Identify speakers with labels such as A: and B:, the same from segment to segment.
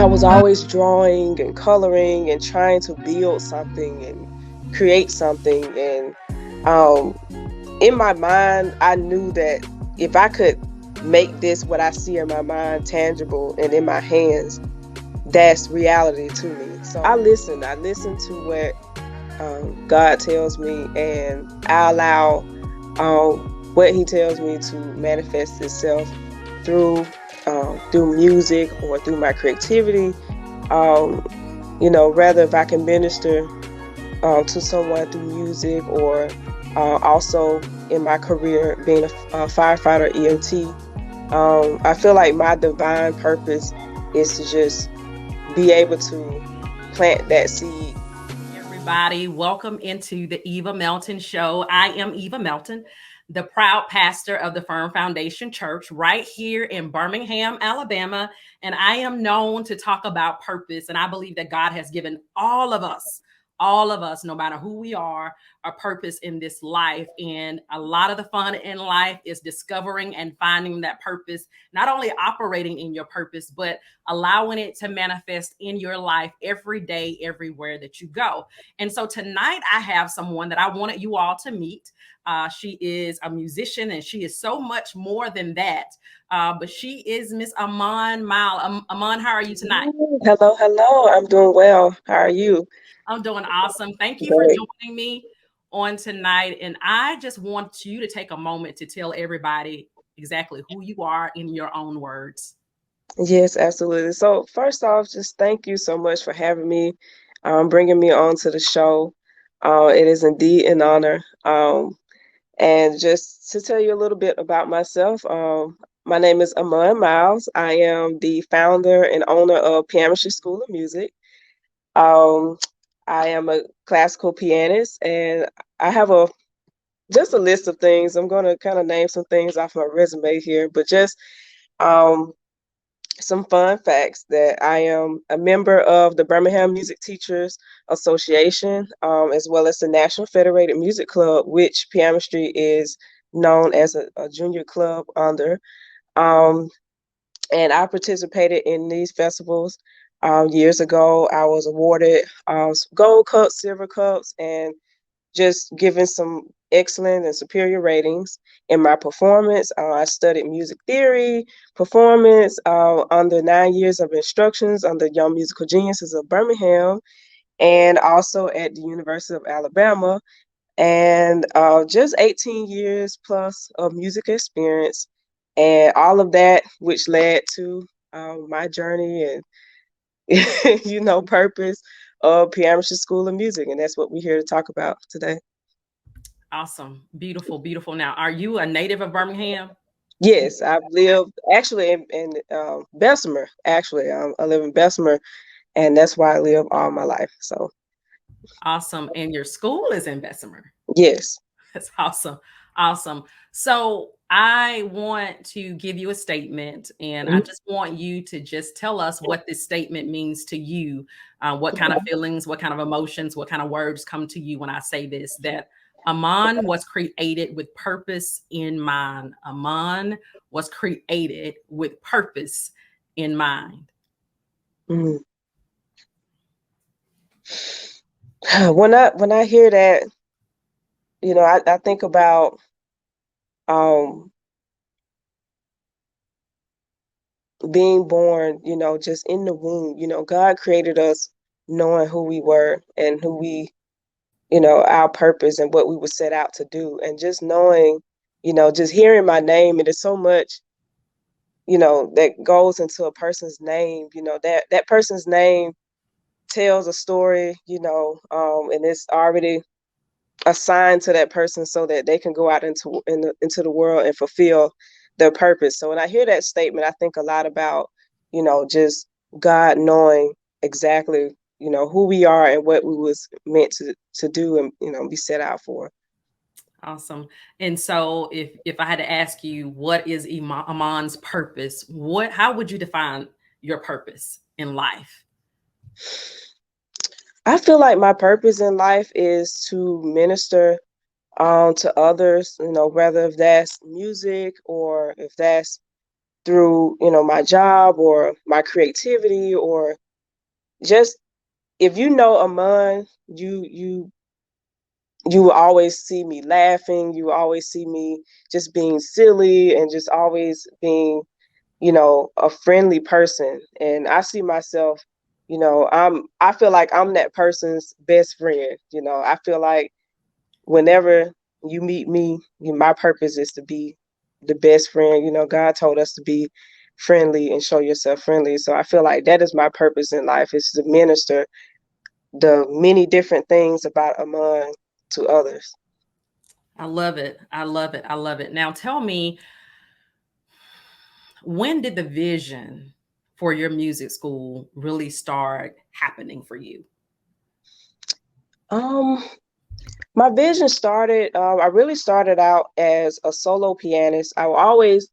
A: was always drawing and coloring and trying to build something and create something. And um, in my mind, I knew that if I could make this what I see in my mind tangible and in my hands, that's reality to me. So I listen. I listen to what God tells me, and I allow what He tells me to manifest itself through through music or through my creativity. Um, rather if I can minister to someone through music or also in my career being a firefighter EMT. I feel like my divine purpose is to just be able to plant that seed.
B: Everybody, welcome into the Eva Melton Show. I am Eva Melton, the proud pastor of the Firm Foundation Church right here in Birmingham, Alabama. And I am known to talk about purpose. And I believe that God has given all of us, no matter who we are, a purpose in this life. And a lot of the fun in life is discovering and finding that purpose, not only operating in your purpose, but allowing it to manifest in your life every day, everywhere that you go. And so tonight I have someone that I wanted you all to meet. She is a musician and she is so much more than that. But she is Miss Ahmun Miles. Ahmun, how are you tonight?
A: Hello, hello. I'm doing well. How are you?
B: I'm doing awesome. Thank you for
A: Great.
B: joining me on tonight. And I just want you to take a moment to tell everybody exactly who you are in your own words.
A: Yes, absolutely. So first off, just thank you so much for having me, bringing me on to the show. It is indeed an honor. And just to tell you a little bit about myself, my name is Ahmun Miles. I am the founder and owner of Piamistry School of Music. Um, I am a classical pianist, and I have a just a list of things. I'm going to kind of name some things off my resume here, but just um, some fun facts that I am a member of the Birmingham Music Teachers Association, as well as the National Federated Music Club, which Piamistry is known as a junior club under. Um, and I participated in these festivals years ago. I was awarded gold cups, silver cups, and just given some excellent and superior ratings in my performance. I studied music theory, performance under 9 years of instructions under Young Musical Geniuses of Birmingham, and also at the University of Alabama, and just 18 years plus of music experience, and all of that, which led to my journey and purpose of Piamistry School of Music, and that's what we're here to talk about today.
B: Awesome. Beautiful, beautiful. Now, are you a native of Birmingham?
A: Yes, I've lived actually in Bessemer. Actually, I live in Bessemer, and that's where I live all my life. So
B: Awesome. And your school is in Bessemer.
A: yes.
B: That's awesome. Awesome. So I want to give you a statement, and I
A: Mhm.
B: just want you to just tell us what this statement means to you. What kind of feelings, what kind of emotions, what kind of words come to you when I say this? That Amman was created with purpose in mind. Amman was created with purpose in mind.
A: Mhm. When I hear that, I think about um, being born. Just in the womb. God created us knowing who we were and who we, our purpose and what we were set out to do, and just knowing, just hearing my name, it is so much that goes into a person's name. That person's name tells a story, and it's already assigned to that person so that they can go out into the world and fulfill their purpose. So when I hear that statement, I think a lot about, just God knowing exactly, who we are and what we was meant to do and, be set out for.
B: Awesome. And so if I had to ask you what is Amon's purpose, how would you define your purpose in life?
A: I feel like my purpose in life is to minister to others, whether if that's music or if that's through, my job or my creativity, or just if you know Amman, you will always see me laughing. You will always see me just being silly and just always being, a friendly person. And I see myself, I feel like I'm that person's best friend. I feel like whenever you meet me, my purpose is to be the best friend. God told us to be friendly and show yourself friendly. So I feel like that is my purpose in life, is to minister the many different things about Amman to others.
B: I love it. I love it. I love it. Now tell me, when did the vision for your music school really start happening for you?
A: Um, my vision started, I really started out as a solo pianist. I will always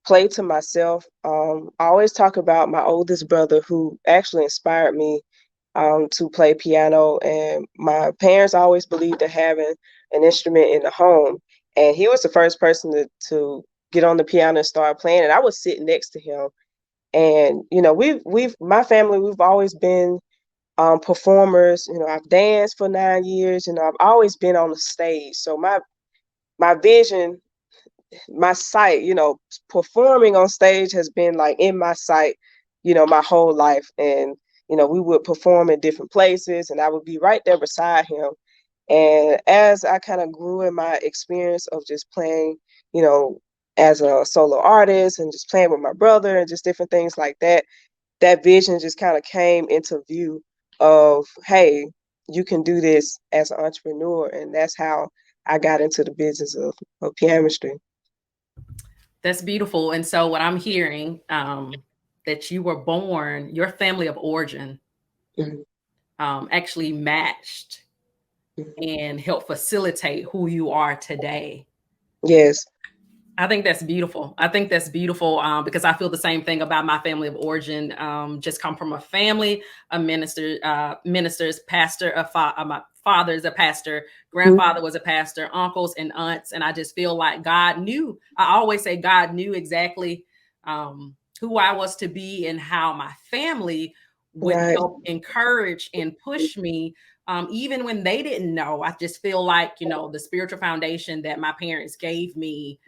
A: play to myself. I always talk about my oldest brother, who actually inspired me to play piano. And my parents always believed in having an instrument in the home. And he was the first person to get on the piano and start playing. And I would sit next to him. And my family, we've always been performers. I've danced for 9 years. I've always been on the stage. So my vision, my sight, performing on stage has been like in my sight, my whole life. And we would perform in different places, and I would be right there beside him. And as I kind of grew in my experience of just playing, you know, as a solo artist and just playing with my brother and just different things like that, that vision just kind of came into view of, hey, you can do this as an entrepreneur. And that's how I got into the business of pianistry.
B: That's beautiful. And so, what I'm hearing, that you were born, your family of origin
A: Mhm.
B: actually matched
A: Mhm.
B: and helped facilitate who you are today.
A: Yes.
B: I think that's beautiful. I think that's beautiful, because I feel the same thing about my family of origin. Just come from a family of ministers, pastor. My father is a pastor.
A: Mhm.
B: Grandfather was a pastor. Uncles and aunts, and I just feel like God knew. I always say God knew exactly who I was to be and how my family would
A: Right.
B: help encourage and push me, even when they didn't know. I just feel like, the spiritual foundation that my parents gave me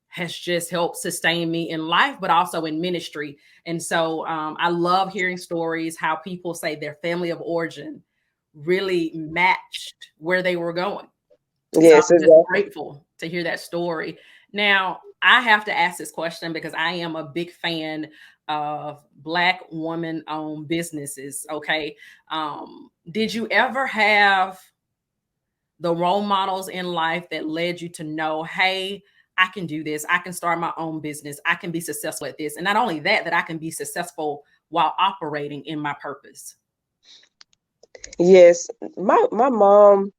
B: has just helped sustain me in life, but also in ministry. And so, I love hearing stories how people say their family of origin really matched where they were going. So
A: Yes,
B: I'm just
A: exactly.
B: grateful to hear that story. Now, I have to ask this question because I am a big fan of Black woman owned businesses. Okay. Did you ever have the role models in life that led you to know, hey, I can do this. I can start my own business. I can be successful at this. And not only that, that I can be successful while operating in my purpose.
A: Yes. My mom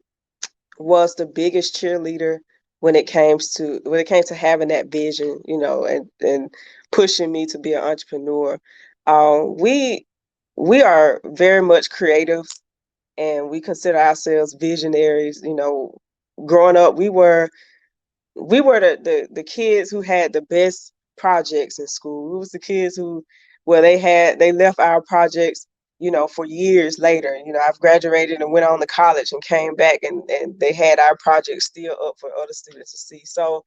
A: was the biggest cheerleader when it came to having that vision, and pushing me to be an entrepreneur. We are very much creative, and we consider ourselves visionaries. Growing up, we were the kids who had the best projects in school. We was the kids where they left our projects, for years later. I've graduated and went on to college and came back, and they had our projects still up for other students to see. So,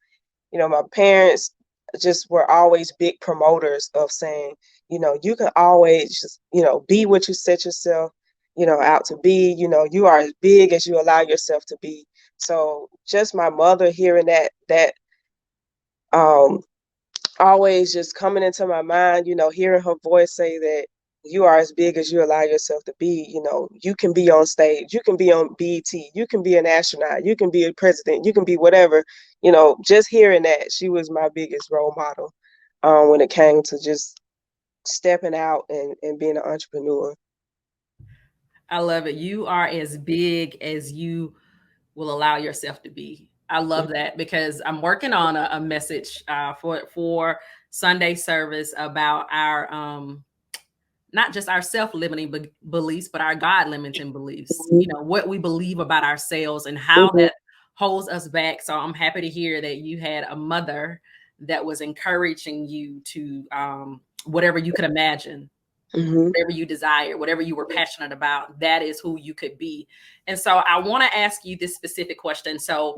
A: my parents just were always big promoters of saying, you can always just, be what you set yourself, out to be. You are as big as you allow yourself to be. So just my mother hearing that um always just coming into my mind, hearing her voice say that you are as big as you allow yourself to be. You can be on stage, you can be on BET, you can be an astronaut, you can be a president, you can be whatever. Just hearing that, she was my biggest role model when it came to just stepping out and being an entrepreneur.
B: I love it. You are as big as you will allow yourself to be. I love that because I'm working on a message for Sunday service about our not just our self-limiting beliefs, but our God-limiting beliefs.
A: Mhm.
B: What we believe about ourselves and how
A: Mhm.
B: that holds us back. So I'm happy to hear that you had a mother that was encouraging you to whatever you could imagine,
A: Mm-hmm.
B: whatever you desire, whatever you were passionate about, that is who you could be. And so I want to ask you this specific question. So,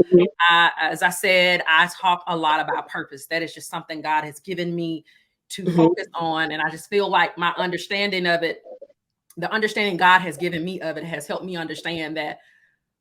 B: as I said, I talk a lot about purpose. That is just something God has given me to
A: Mm-hmm.
B: focus on. And I just feel like my understanding of it, the understanding God has given me of it, has helped me understand that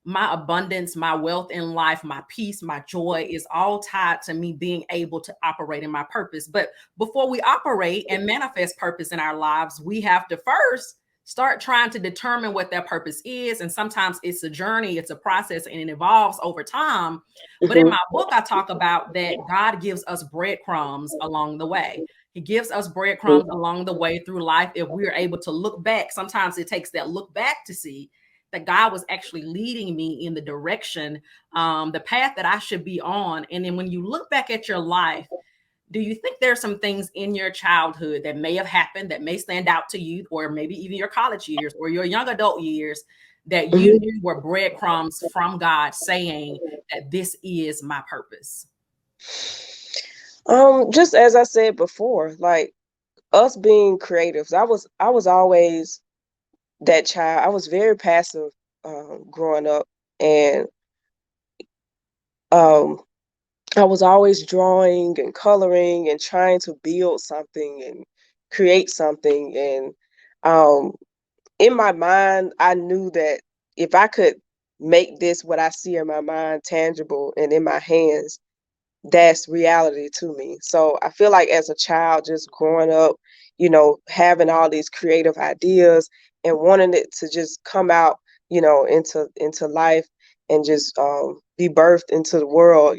B: my abundance, my wealth in life, my peace, my joy is all tied to me being able to operate in my purpose. But before we operate and manifest purpose in our lives, we have to first start trying to determine what that purpose is. And sometimes it's a journey, it's a process, and it evolves over time. But in
A: Mm-hmm.
B: my book, I talk about that God gives us breadcrumbs along the way. He gives us breadcrumbs along the way through life. If we're able to look back, sometimes it takes that look back to see that God was actually leading me in the direction, the path that I should be on. And then when you look back at your life, do you think there's some things in your childhood that may have happened that may stand out to you, or maybe even your college years or your young adult years, that you
A: Mm-hmm.
B: knew were breadcrumbs from God saying that this is my purpose?
A: Just as I said before, like us being creatives, I was always that child. I was very passive growing up, and um, I was always drawing and coloring and trying to build something and create something. And um, in my mind, I knew that if I could make this what I see in my mind tangible and in my hands, that's reality to me. So I feel like as a child, just growing up, having all these creative ideas and wanting it to just come out, into life and just be birthed into the world,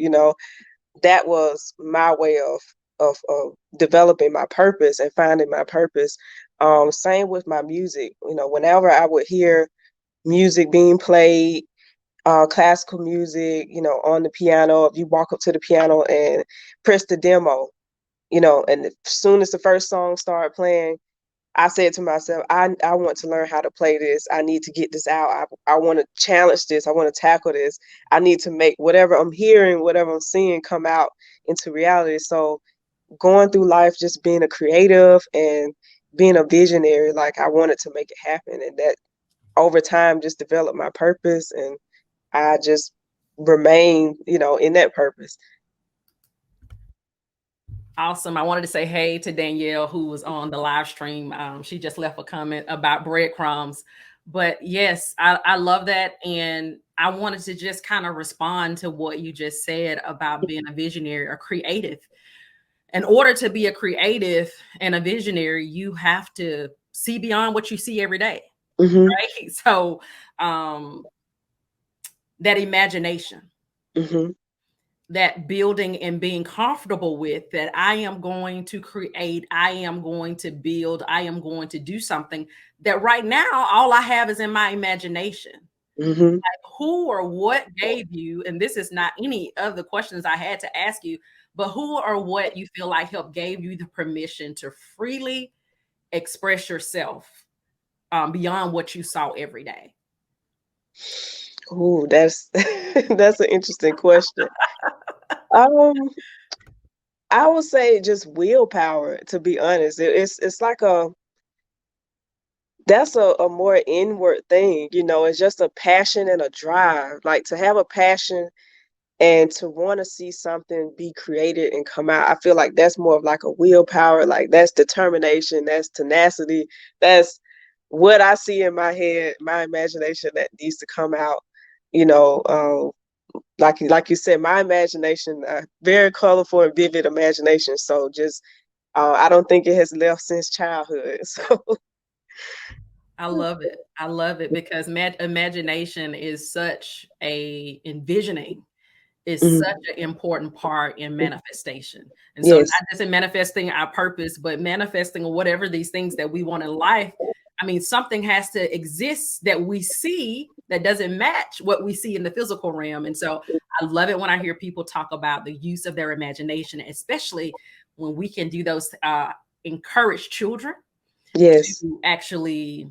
A: that was my way of developing my purpose and finding my purpose. Same with my music. Whenever I would hear music being played, classical music, on the piano. If you walk up to the piano and press the demo, and as soon as the first song started playing, I said to myself, I want to learn how to play this. I need to get this out. I want to challenge this. I want to tackle this. I need to make whatever I'm hearing, whatever I'm seeing come out into reality. So going through life, just being a creative and being a visionary, like I wanted to make it happen. And that over time just developed my purpose, and I just remain, in that purpose.
B: Awesome. I wanted to say hey to Danielle, who was on the live stream. She just left a comment about breadcrumbs. But yes, I love that. And I wanted to just kind of respond to what you just said about being a visionary or creative. In order to be a creative and a visionary, you have to see beyond what you see every day.
A: Mhm.
B: Right. So um, that imagination,
A: Mhm.
B: that building and being comfortable with that I am going to create, I am going to build, I am going to do something that right now all I have is in my imagination.
A: Mhm.
B: Who or what gave you, and this is not any of the questions I had to ask you, but who or what you feel like helped gave you the permission to freely express yourself beyond what you saw every day?
A: Ooh, that's that's an interesting question. Um, I would say just willpower, to be honest. It's like that's a more inward thing, it's just a passion and a drive. Like to have a passion and to want to see something be created and come out. I feel like that's more of like a willpower, like that's determination, that's tenacity, that's what I see in my head, my imagination that needs to come out. you know um like you said, my imagination, very colorful and vivid imagination, so just I don't think it has left since childhood. So
B: I love it. I love it because imagination is such a envisioning is such
A: mhm.
B: an important part in manifestation. And so not
A: Yes.
B: just in manifesting our purpose, but manifesting whatever these things that we want in life. I mean, something has to exist that we see that doesn't match what we see in the physical realm. And so I love it when I hear people talk about the use of their imagination, especially when we can do those, encourage children
A: Yes.
B: to actually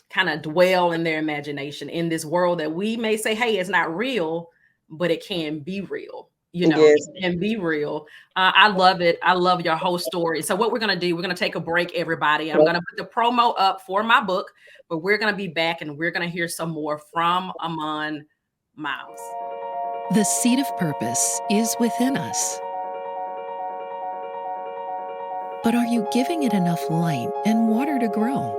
B: kind of dwell in their imagination in this world that we may say, hey, it's not real, but it can be real.
A: Yes.
B: and be real. I love it. I love your whole story. So what we're going to do, we're going to take a break, everybody. I'm going to put the promo up for my book, but we're going to be back and we're going to hear some more from Ahmun Miles.
C: The seed of purpose is within us. But are you giving it enough light and water to grow?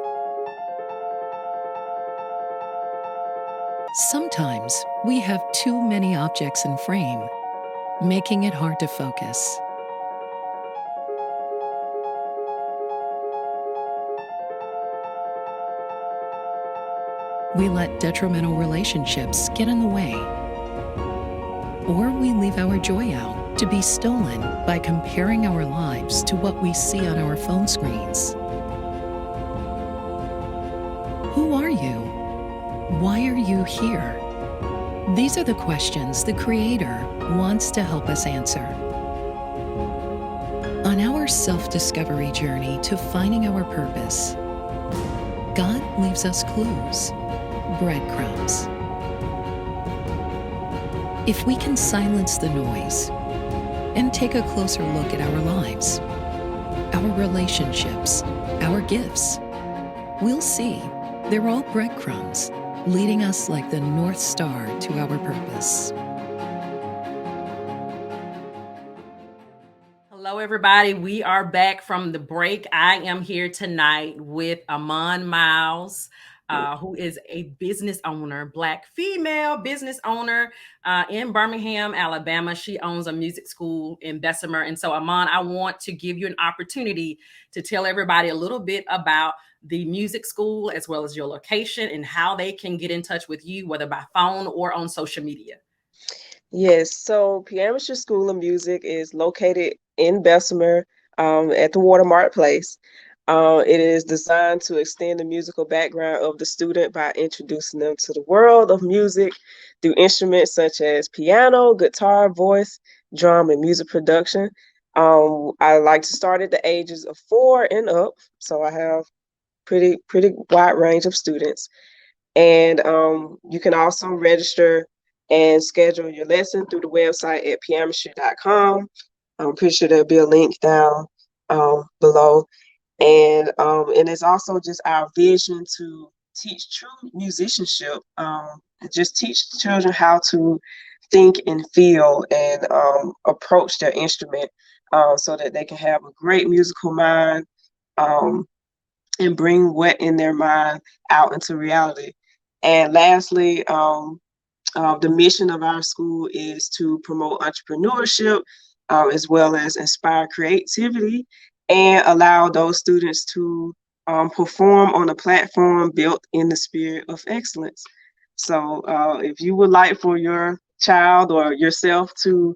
C: Sometimes we have too many objects in frame, making it hard to focus. We let detrimental relationships get in the way. Or we leave our joy out to be stolen by comparing our lives to what we see on our phone screens. Who are you? Why are you here? These are the questions the Creator wants to help us answer. On our self-discovery journey to finding our purpose, God leaves us clues, breadcrumbs. If we can silence the noise and take a closer look at our lives, our relationships, our gifts, we'll see they're all breadcrumbs leading us like the North Star to our purpose.
B: Hello, everybody. We are back from the break. I am here tonight with Ahmun Miles, who is a business owner, Black female business owner in Birmingham, Alabama. She owns a music school in Bessemer. And so, Ahmun, I want to give you an opportunity to tell everybody a little bit about the music school, as well as your location and how they can get in touch with you, whether by phone or on social media.
A: Yes, so Piamistry School of Music is located in Bessemer at the Watermark Place. It is designed to extend the musical background of the student by introducing them to the world of music through instruments such as piano, guitar, voice, drum, and music production. I like to start at the ages of 4 and up, so I have pretty wide range of students. And you can also register and schedule your lesson through the website at piamistry.com. I'm pretty sure there'll be a link down below. And it's also just our vision to teach true musicianship, just teach children how to think and feel and approach their instrument so that they can have a great musical mind um, and bring what in their mind out into reality. And lastly, the mission of our school is to promote entrepreneurship as well as inspire creativity and allow those students to perform on a platform built in the spirit of excellence. So if you would like for your child or yourself to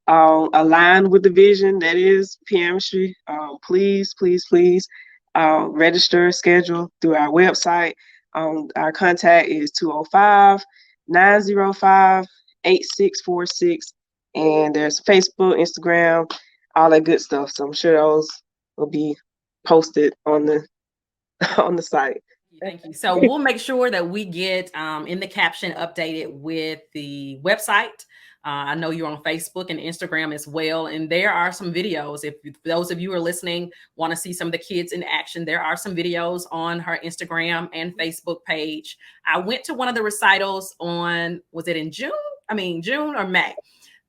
A: align with the vision that is Piamistry, please register, schedule through our website. Our contact is 205 905 8646. And there's Facebook, Instagram, all that good stuff. So I'm sure those will be posted on the on the site.
B: Thank you. So we'll make sure that we get in the caption updated with the website. I know you're on Facebook and Instagram as well. And there are some videos. If those of you who are listening want to see some of the kids in action, there are some videos on her Instagram and Facebook page. I went to one of the recitals on, was it in June? June or May.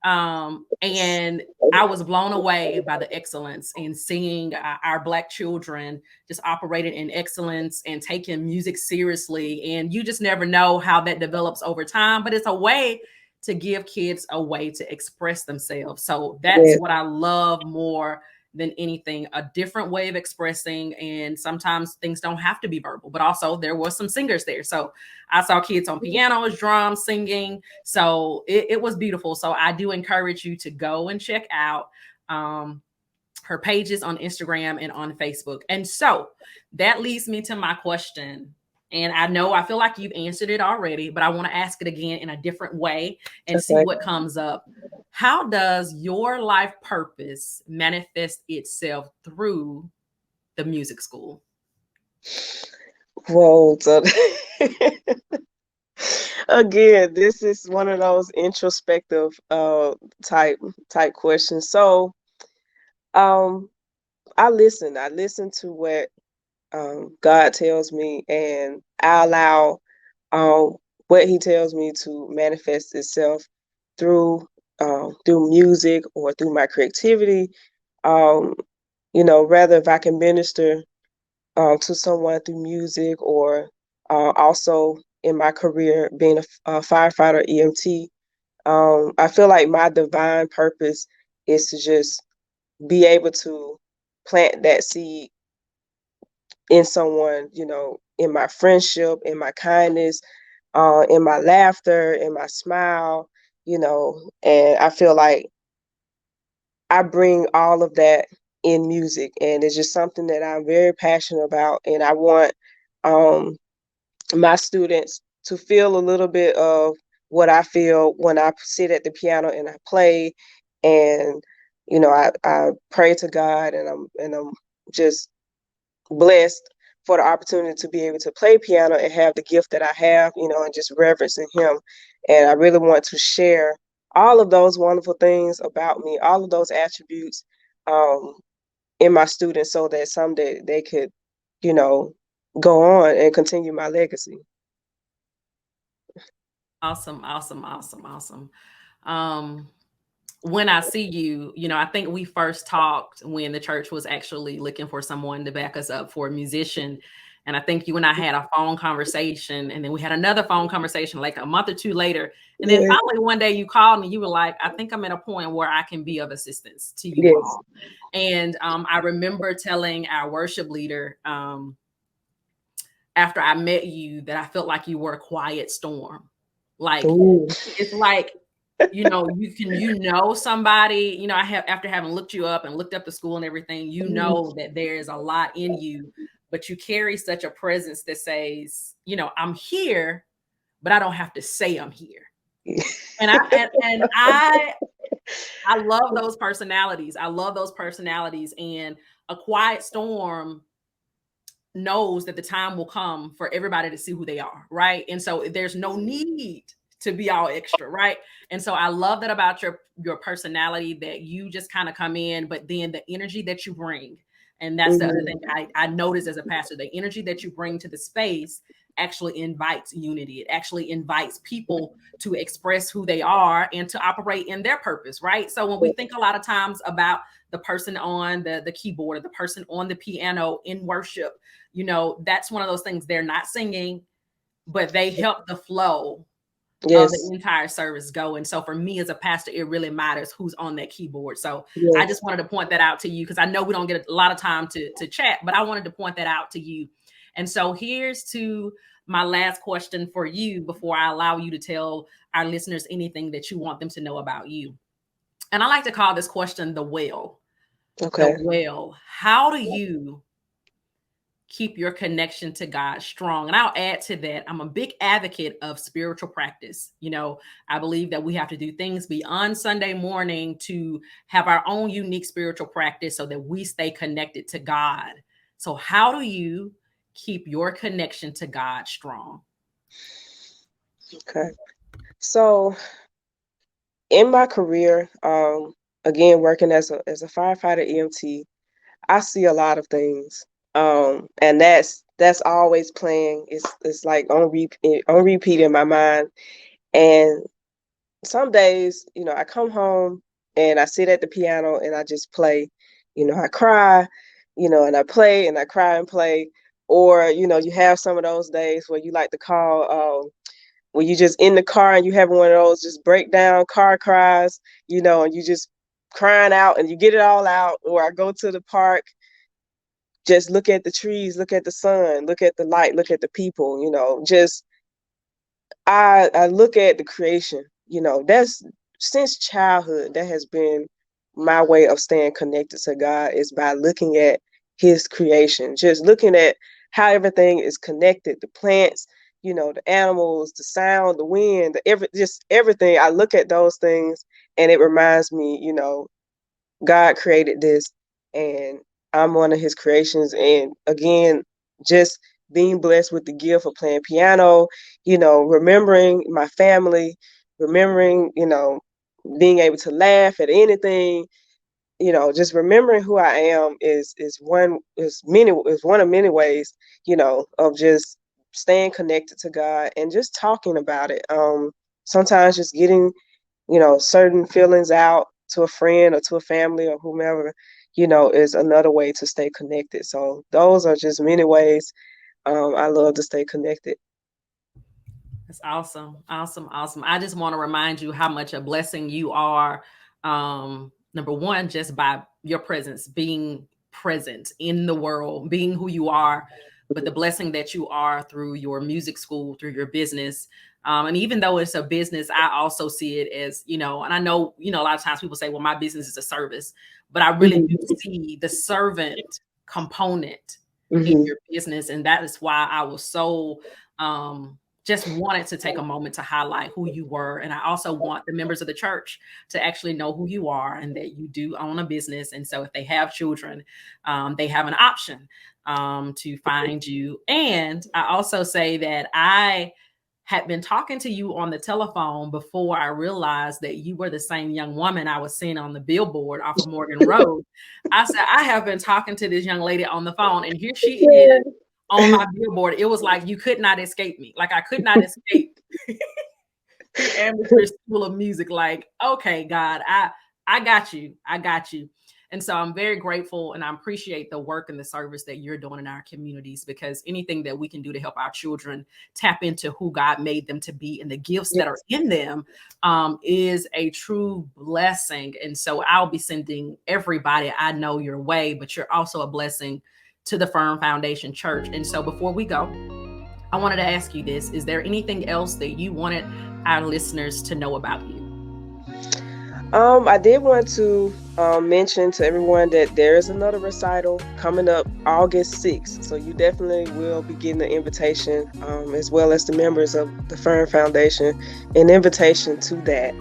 B: And I was blown away by the excellence in seeing our Black children just operating in excellence and taking music seriously. And you just never know how that develops over time, but it's a way to give kids a way to express themselves. So that's what I love more than anything, a different way of expressing. And sometimes things don't have to be verbal, but also there was some singers there. So I saw kids on pianos, drums, singing. So it was beautiful. So I do encourage you to go and check out her pages on Instagram and on Facebook. And so that leads me to my question. And I feel like you've answered it already, but I want to ask it again in a different way and see what comes up. How does your life purpose manifest itself through the music school?
A: Whoa. So Again, this is one of those introspective type type questions. So um I listen. I listen to what God tells me, and I allow um what He tells me to manifest itself through through music or through my creativity. Um, rather if I can minister to someone through music or also in my career being a firefighter EMT. I feel like my divine purpose is to just be able to plant that seed in someone, in my friendship, in my kindness, in my laughter, in my smile, and I feel like I bring all of that in music, and it's just something that I'm very passionate about, and I want um, my students to feel a little bit of what I feel when I sit at the piano and I play, and I pray to God, and I'm just blessed for the opportunity to be able to play piano and have the gift that I have, and just reverencing Him. And I really want to share all of those wonderful things about me, all of those attributes um, in my students so that someday they could, you know, go on and continue my legacy.
B: Awesome, awesome, awesome, awesome. Um, when I see you, I think we first talked when the church was actually looking for someone to back us up for a musician. And I think you and I had a phone conversation, and then we had another phone conversation like a month or two later. And then
A: Yes,
B: finally one day you called me, you were like, I think I'm at a point where I can be of assistance to you
A: yes.
B: all. And I remember telling our worship leader after I met you that I felt like you were a quiet storm. Like,
A: Ooh,
B: it's like, somebody, I have, after having looked you up and looked up the school and everything, that there is a lot in you, but you carry such a presence that says, I'm here, but I don't have to say I'm here. And I love those personalities. I love those personalities. And a quiet storm knows that the time will come for everybody to see who they are, right? And so there's no need to be all extra, right? And so I love that about your personality, that you just kind of come in, but then the energy that you bring, and that's the other
A: mhm,
B: thing I notice as a pastor, the energy that you bring to the space actually invites unity. It actually invites people to express who they are and to operate in their purpose, right? So when we think a lot of times about the person on the keyboard or the person on the piano in worship, that's one of those things. They're not singing, but they help the flow of the
A: yes,
B: entire service go. And so for me as a pastor, it really matters who's on that keyboard. So I
A: yes.
B: just wanted to point that out to you, because I know we don't get a lot of time to chat, but I wanted to point that out to you. And so here's to my last question for you before I allow you to tell our listeners anything that you want them to know about you. And I like to call this question the well. The
A: Okay.
B: well. How do you keep your connection to God strong? And I'll add to that, I'm a big advocate of spiritual practice. I believe that we have to do things beyond Sunday morning to have our own unique spiritual practice so that we stay connected to God. So, how do you keep your connection to God strong?
A: Okay. So in my career, again, working as a firefighter EMT, I see a lot of things. And that's always playing. It's like on repeat in my mind. And some days, I come home and I sit at the piano and I just play. I cry, and I play and I cry and play. Or, you have some of those days where you like to call when you just in the car and you have one of those just breakdown car cries, and you just crying out and you get it all out. Or I go to the park, just look at the trees, look at the sun, look at the light, look at the people, just I look at the creation, that's since childhood, that has been my way of staying connected to God, is by looking at His creation, just looking at how everything is connected, the plants, the animals, the sound, the wind, just everything. I look at those things and it reminds me, God created this and I'm one of His creations. And again, just being blessed with the gift of playing piano, remembering my family, remembering, being able to laugh at anything, just remembering who I am is one of many ways, of just staying connected to God and just talking about it. Sometimes just getting, certain feelings out to a friend or to a family or whomever, is another way to stay connected. So those are just many ways I love to stay connected.
B: That's awesome. Awesome. Awesome. I just want to remind you how much a blessing you are. Number one, just by your presence, being present in the world, being who you are, but the blessing that you are through your music school, through your business. And even though it's a business, I also see it as, and I know, a lot of times people say, well, my business is a service, but I really do see the servant component in your business. And that is why I was so, just wanted to take a moment to highlight who you were. And I also want the members of the church to actually know who you are and that you do own a business. And so if they have children, they have an option to find you. And I also say that I had been talking to you on the telephone before I realized that you were the same young woman I was seeing on the billboard off of Morgan Road. I said, I have been talking to this young lady on the phone, and here she is on my billboard. It was like you could not escape me. Like I could not escape Piamistry School of Music. Like, okay, God, I got you. I got you. And so I'm very grateful and I appreciate the work and the service that you're doing in our communities, because anything that we can do to help our children tap into who God made them to be and the gifts that are in them is a true blessing. And so I'll be sending everybody I know your way, but you're also a blessing to the Firm Foundation Church. And so before we go, I wanted to ask you this. Is there anything else that you wanted our listeners to know about you?
A: I did want to mention to everyone that there is another recital coming up August 6th. So you definitely will be getting an invitation, as well as the members of the Firm Foundation, an invitation to that.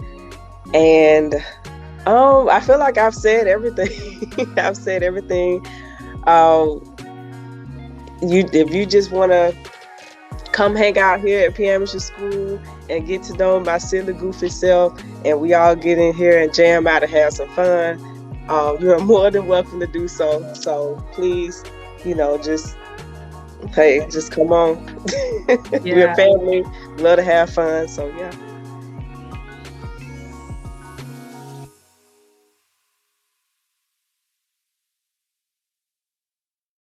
A: And I feel like I've said everything. I've said everything. If you just want to come hang out here at Piamistry School and get to know my silly, goofy self, and we all get in here and jam out and have some fun, you are more than welcome to do so. So please, just come on. We're family, love to have fun. So yeah.